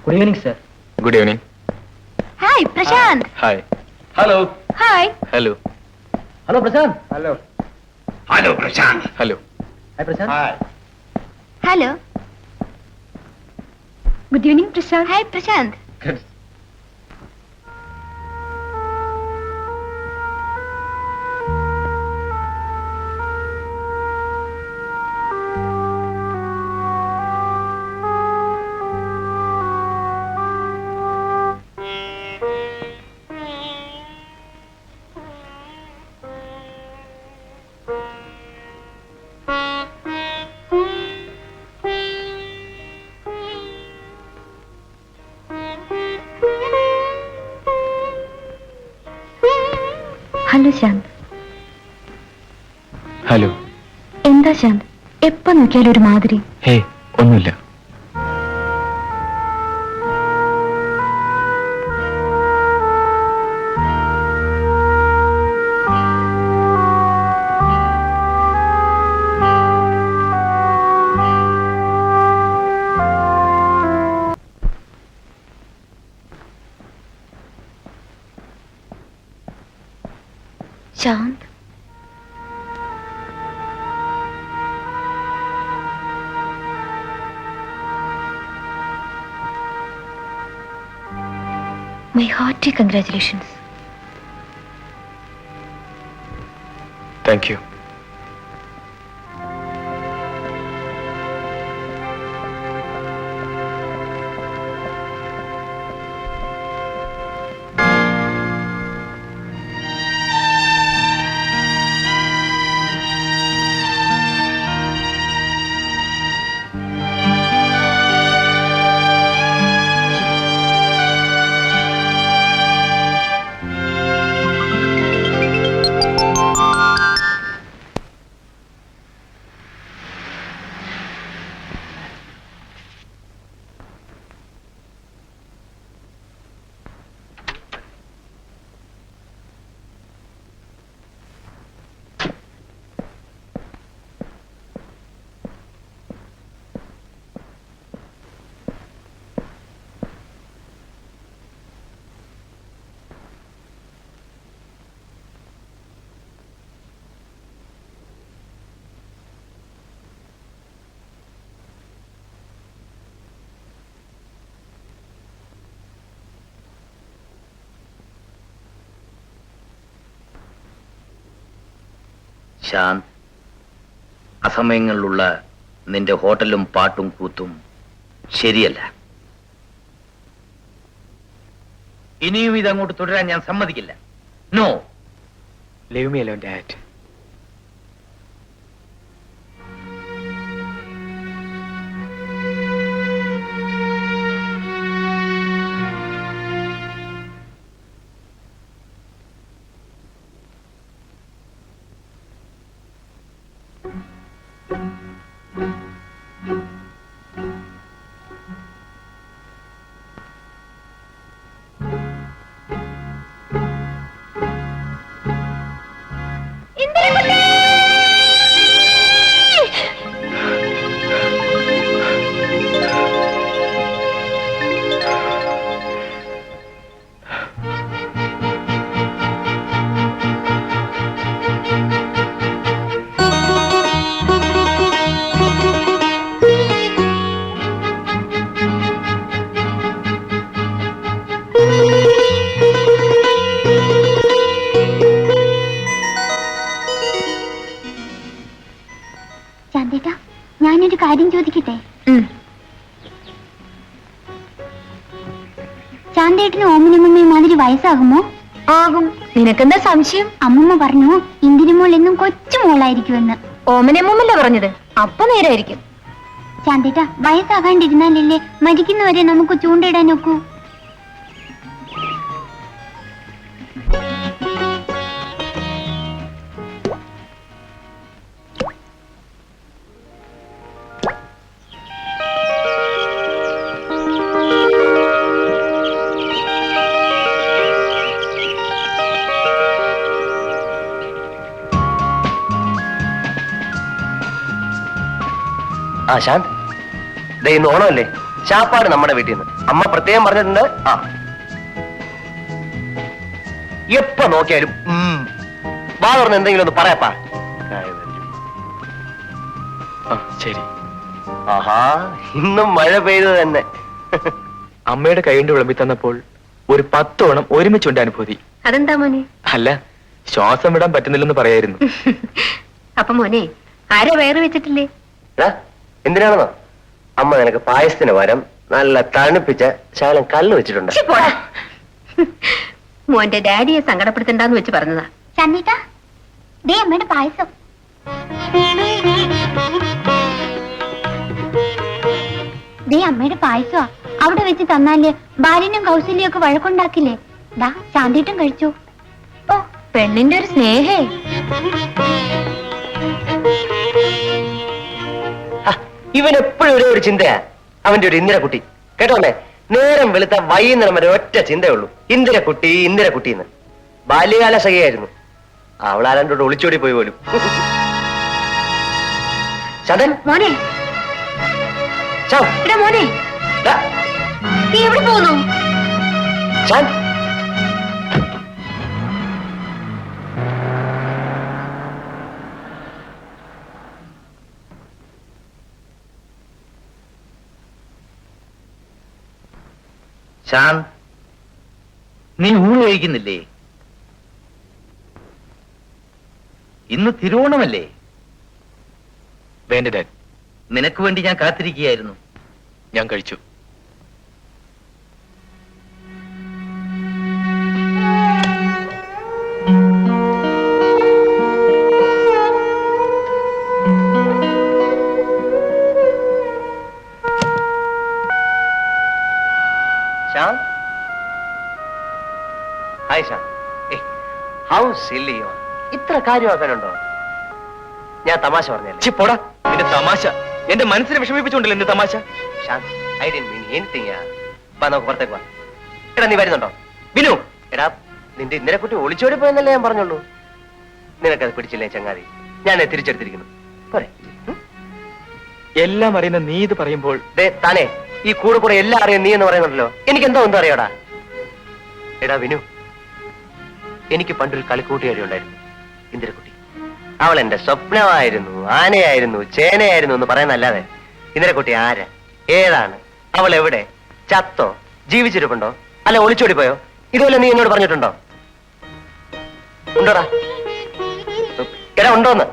Good evening, sir. Good evening. Hi, Prashant. Hi. Hello. Hi. Hello. Hello, Prashant. Hello. Hello, Prashant. Hello. Hi, Prashant. Hi. Hello. Good evening, Prashant. Hi, Prashant. Good. Hello Shanth. Hello. എന്താ ശാന്ത്, എപ്പ നോക്കിയാലും ഒരു മാതിരി? ഹേ, ഒന്നുമില്ല. Shanth, my hearty congratulations. Thank you. Shanth, അസമയങ്ങളിലുള്ള നിന്റെ ഹോട്ടലും പാട്ടും കൂത്തും ശരിയല്ല. ഇനിയും ഇതങ്ങോട്ട് തുടരാൻ ഞാൻ സമ്മതിക്കില്ല. No. Leave me alone, Dad. ശാന്തേട്ടാ, ഞാനൊരു കാര്യം ചോദിക്കട്ടെ? ശാന്തേട്ടന് ഓമിനമ്മയെ മാതിരി വയസ്സാകുമോ? ആകും. നിനക്കെന്താ സംശയം? അമ്മമ്മ പറഞ്ഞു ഇന്ദിരമോൾ എന്നും കൊച്ചു മോളായിരിക്കുമെന്ന്. ഓമനമ്മല്ലേ പറഞ്ഞത്? അപ്പൊ നേരായിരിക്കും. ശാന്തേട്ട, വയസ്സാകാണ്ടിരുന്നാലല്ലേ മരിക്കുന്നവരെ നമുക്ക് ചൂണ്ടയിടാൻ നോക്കൂ. ആ ശാന്ത്, ദേ ഇന്ന് ഓണമല്ലേ, ചാപ്പാട് നമ്മുടെ വീട്ടിൽ നിന്ന് അമ്മ പ്രത്യേകം പറഞ്ഞിട്ടുണ്ട്. ആ എപ്പ നോക്കിയാലും വാ തുറന്ന് എന്തെങ്കിലും ഒന്ന് പറയാപ്പാ. ആ ശരി. ആഹാ, ഇന്നും മഴ പെയ്തത് തന്നെ. അമ്മയുടെ കൈകൊണ്ട് വിളമ്പി തന്നപ്പോൾ ഒരു 10 ഓണം ഒരുമിച്ചുണ്ട് അനുഭൂതി. അതെന്താ മോനെ? അല്ല, ശ്വാസം വിടാൻ പറ്റുന്നില്ലെന്ന് പറയായിരുന്നു. അപ്പൊ മോനെ ആരെ വയറ് വെച്ചിട്ടില്ലേ? എടാ, എന്തിനാണെന്നോ അമ്മ നിനക്ക് പായസത്തിന് പകരം നല്ല തണുപ്പിച്ച ശകലം കല്ല് വെച്ചിട്ടുണ്ട്. ഛി, പോടാ. മോന്റെ ഡാഡിയെ സങ്കടപ്പെടുത്തണ്ടെന്ന് വെച്ച് പറഞ്ഞതാ. ശാന്തേട്ട, ദേ അമ്മയുടെ പായസം. ദേ അമ്മയുടെ പായസമാ. അവിടെ വെച്ച് തന്നാല് ഭാര്യനും കൗസല്യും ഒക്കെ വഴക്കുണ്ടാക്കില്ലേ. ദാ ശാന്തേട്ടൻ കഴിച്ചു. ഓ, പെണ്ണിന്റെ ഒരു സ്നേഹേ. ഇവൻ എപ്പോഴും ഒരേ ഒരു ചിന്തയാ, അവന്റെ ഒരു ഇന്ദിരക്കുട്ടി. കേട്ടോന്നേ, നേരം വെളുത്ത വൈകുന്നേരം വരെ ഒറ്റ ചിന്തയുള്ളൂ, ഇന്ദിരക്കുട്ടി ഇന്ദിരക്കുട്ടി എന്ന്. ബാല്യകാല സഖിയായിരുന്നു. അവളാരണ്ടോട് ഒളിച്ചോടി പോയി പോലും. ചതൻ മോനെ, എടാ മോനെ, നീ എവിടെ പോകുന്നു? ശാന്ത്, നീ ഊണ് കഴിക്കുന്നില്ലേ? ഇന്ന് തിരുവോണമല്ലേ? വേണ്ട ഡാഡ്, നിനക്ക് വേണ്ടി ഞാൻ കാത്തിരിക്കുകയായിരുന്നു. ഞാൻ കഴിച്ചു. Shan? Hi, Shan. Hey, how silly you are. ഇത്ര കാര്യമാക്കാനുണ്ടോ? ഞാൻ തമാശ പറഞ്ഞല്ലേ. ഛി, പോടാ. നിന്റെ തമാശ എന്റെ മനസ്സിനെ വിഷമിപ്പിച്ചുകൊണ്ടല്ലോ എന്റെ തമാശ. Shaan, I didn't mean anything. വാ, നമുക്ക് പുറത്തേക്ക് വാ. എടാ, നീ വരുന്നുണ്ടോ? ബിനു, എടാ, നിന്റെ ഇന്നലെ കുട്ടി ഒളിച്ചോടി പോയെന്നല്ലേ ഞാൻ പറഞ്ഞുള്ളൂ. നിനക്കത് പിടിച്ചില്ലേ ചങ്ങാതി? ഞാൻ തിരിച്ചെടുത്തിരിക്കുന്നു. പോരെ. എല്ലാം അറിയുന്ന നീ ഇത് പറയുമ്പോൾ താനേ ഈ കൂടെ കൂടെ എല്ലാം അറിയാം നീ എന്ന് പറയുന്നുണ്ടല്ലോ. എനിക്ക് എന്തോ അറിയാടാ. എടാ വിനു, എനിക്ക് പണ്ടൊരു കളിക്കൂട്ടുകാരി ഉണ്ടായിരുന്നു, ഇന്ദിരക്കുട്ടി. അവൾ എന്റെ സ്വപ്നമായിരുന്നു, ആനയായിരുന്നു, ചേനയായിരുന്നു എന്ന് പറയുന്നല്ലാതെ ഇന്ദിരക്കുട്ടി ആരാ, ഏതാണ്, അവൾ എവിടെ, ചത്തോ, ജീവിച്ചിരിപ്പുണ്ടോ, അല്ല ഒളിച്ചോടി പോയോ, ഇതുപോലെ നീ എന്നോട് പറഞ്ഞിട്ടുണ്ടോ? ഉണ്ടോടാ? എടാ, ഉണ്ടോന്ന്?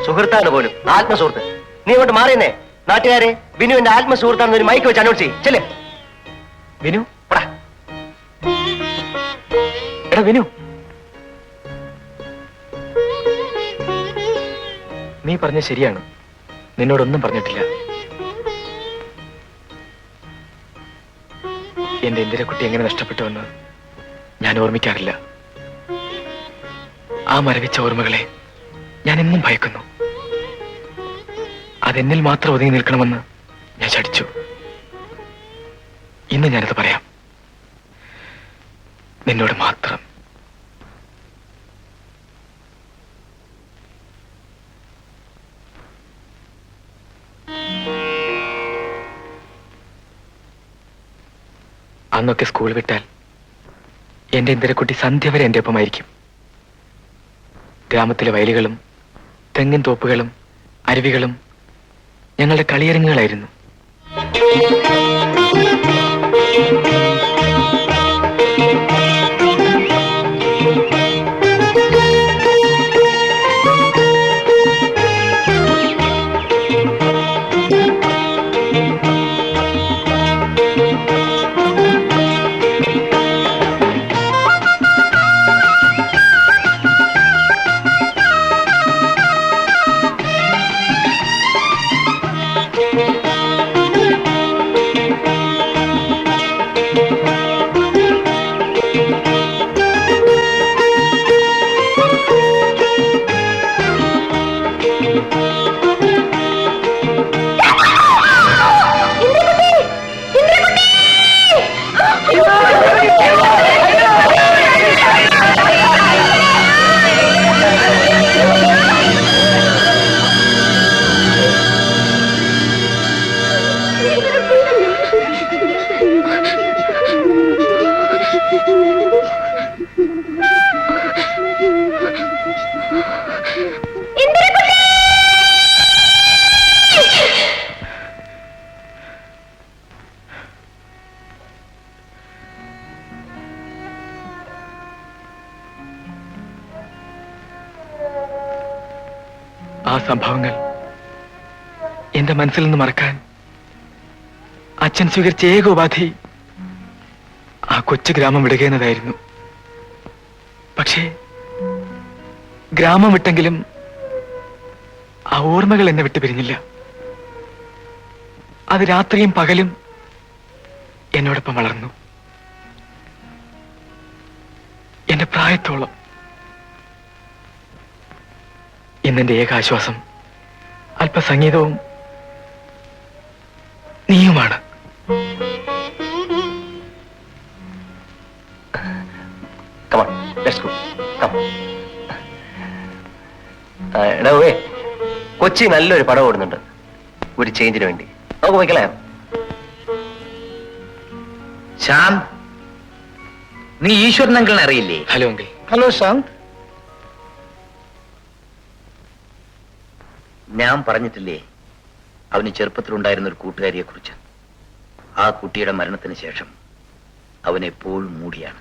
സുഹൃത്താണ് പോലും, ആത്മസുഹൃത്ത്. നീ അങ്ങോട്ട് മാറിയെന്നേ. നാട്ടുകാരെ, ബിനു എന്റെ ആത്മസുഹൃത്താണെന്ന് ഒരു മൈക്ക് വെച്ച് അനൗൺസ് ചെയ്യും. ചെല്ലേ വിനു. എടാ വിനു, നീ പറഞ്ഞ ശരിയാണ്. നിന്നോടൊന്നും പറഞ്ഞിട്ടില്ല. എന്റെ ഇന്ദിരക്കുട്ടി എങ്ങനെ നഷ്ടപ്പെട്ടുവെന്ന് ഞാൻ ഓർമ്മിക്കാറില്ല. ആ മരവിച്ച ഓർമ്മകളെ ഞാൻ എന്നും ഭയക്കുന്നു. അതെന്നിൽ മാത്രം ഒതുങ്ങി നിൽക്കണമെന്ന് ഞാൻ ശഠിച്ചു. ഇന്ന് ഞാനത് പറയാം, നിന്നോട് മാത്രം. അന്നൊക്കെ സ്കൂൾ വിട്ടാൽ എന്റെ ഇന്ദിരക്കുട്ടി സന്ധ്യ വരെ എന്റെ ഒപ്പമായിരിക്കും. ഗ്രാമത്തിലെ വയലുകളും തെങ്ങിൻ തോപ്പുകളും അരുവികളും ഞങ്ങളുടെ കളിയരങ്ങുകളായിരുന്നു. സംഭവങ്ങൾ എന്റെ മനസ്സിൽ നിന്ന് മറക്കാൻ അച്ഛൻ സ്വീകരിച്ച ഏക ഉപാധി ആ കൊച്ചു ഗ്രാമം വിടുകയെന്നതായിരുന്നു. പക്ഷേ ഗ്രാമം വിട്ടെങ്കിലും ആ ഓർമ്മകൾ എന്നെ വിട്ടു പിരിഞ്ഞില്ല. അത് രാത്രിയും പകലും എന്നോടൊപ്പം വളർന്നു. എന്റെ പ്രായത്തോളം. ഇന്നെന്റെ ഏക ആശ്വാസം അല്പസംഗീതവും നീയുമാണ്. Come on, let's go. Come. എടാ കൊച്ചി നല്ലൊരു പടം ഓടുന്നുണ്ട്, ഒരു ചേഞ്ചിന് വേണ്ടി. നമുക്ക് പോയിക്കളേ. ശാന്ത്, നീ ഈശ്വരൻ അങ്കിളിനെ അറിയില്ലേ? Hello uncle. ഹലോ ശാന്ത്. ഞാൻ പറഞ്ഞിട്ടില്ലേ അവന് ചെറുപ്പത്തിലുണ്ടായിരുന്ന ഒരു കൂട്ടുകാരിയെ കുറിച്ച്? ആ കുട്ടിയുടെ മരണത്തിന് ശേഷം അവനെ എപ്പോഴും മൂടിയാണ്.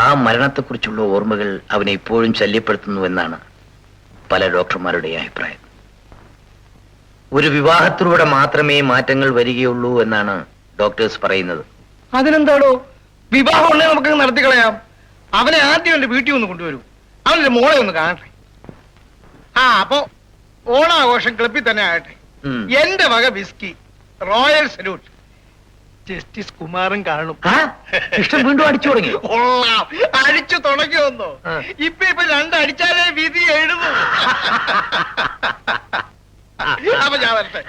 ആ മരണത്തെക്കുറിച്ചുള്ള ഓർമ്മകൾ അവനെ ഇപ്പോഴും ശല്യപ്പെടുത്തുന്നു എന്നാണ് പല ഡോക്ടർമാരുടെ അഭിപ്രായം. ഒരു വിവാഹത്തിലൂടെ മാത്രമേ മാറ്റങ്ങൾ വരികയുള്ളൂ എന്നാണ് ഡോക്ടേഴ്സ് പറയുന്നത്. അതിനെന്താണോ, വിവാഹം ഉണ്ടെങ്കിൽ നമുക്ക് നടത്തി കളയാം. അവനെ ആദ്യം എന്റെ വീട്ടിൽ ഒന്ന് കൊണ്ടുവരൂ, അവന്റെ മോളെ ഒന്ന് കാണട്ടെ. അപ്പോ ഓണാഘോഷം ക്ലബിൽ തന്നെ ആകട്ടെ. എന്റെ വക വിസ്കി, റോയൽ സല്യൂട്ട്. ജസ്റ്റിസ് കുമാറും കാണും. ഇഷ്ടം വീണ്ടും അടിച്ചു തുടങ്ങി. അടിച്ചു തുടങ്ങിയൊന്നോ? ഇപ്പൊ രണ്ടടിച്ചാലേ വിധി എഴുതും. അപ്പൊ ഞാൻ വരട്ടെ.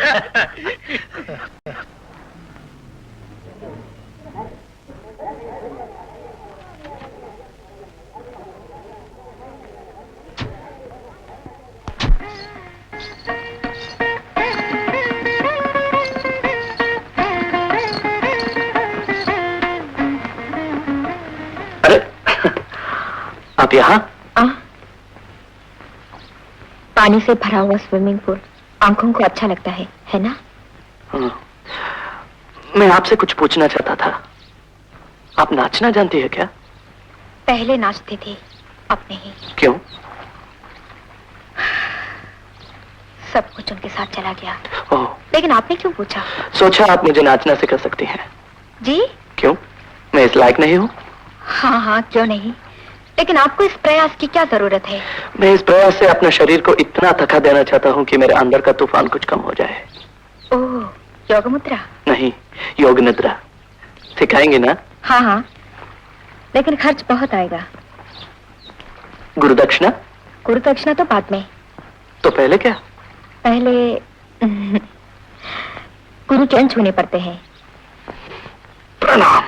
आप यहाँ? पानी से भरा हुआ स्विमिंग पूल आंखों को अच्छा लगता है ना? मैं आपसे कुछ पूछना चाहता था. आप नाचना जानती है क्या? पहले नाचती थी, अब नहीं. क्यों? सब कुछ उनके साथ चला गया. ओह, लेकिन आपने क्यों पूछा? सोचा आप मुझे नाचना सिखा सकती हैं. जी? क्यों, मैं इस लायक नहीं हूँ? हाँ, क्यों नहीं, लेकिन आपको इस प्रयास की क्या जरूरत है? मैं इस प्रयास से अपने शरीर को इतना थका देना चाहता हूँ कि मेरे अंदर का तूफान कुछ कम हो जाए. ओह, योग मुद्रा? नहीं, योग निद्रा. सिखाएंगे ना? हाँ, लेकिन खर्च बहुत आएगा. गुरुदक्षिणा? गुरुदक्षिणा तो बाद में. तो पहले क्या? पहले गुरु चरण छूने पड़ते हैं. प्रणाम.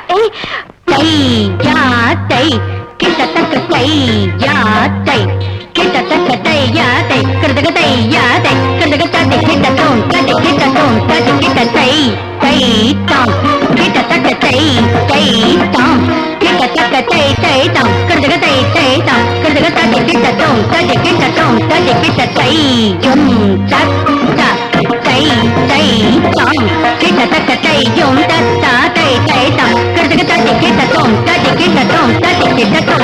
Ta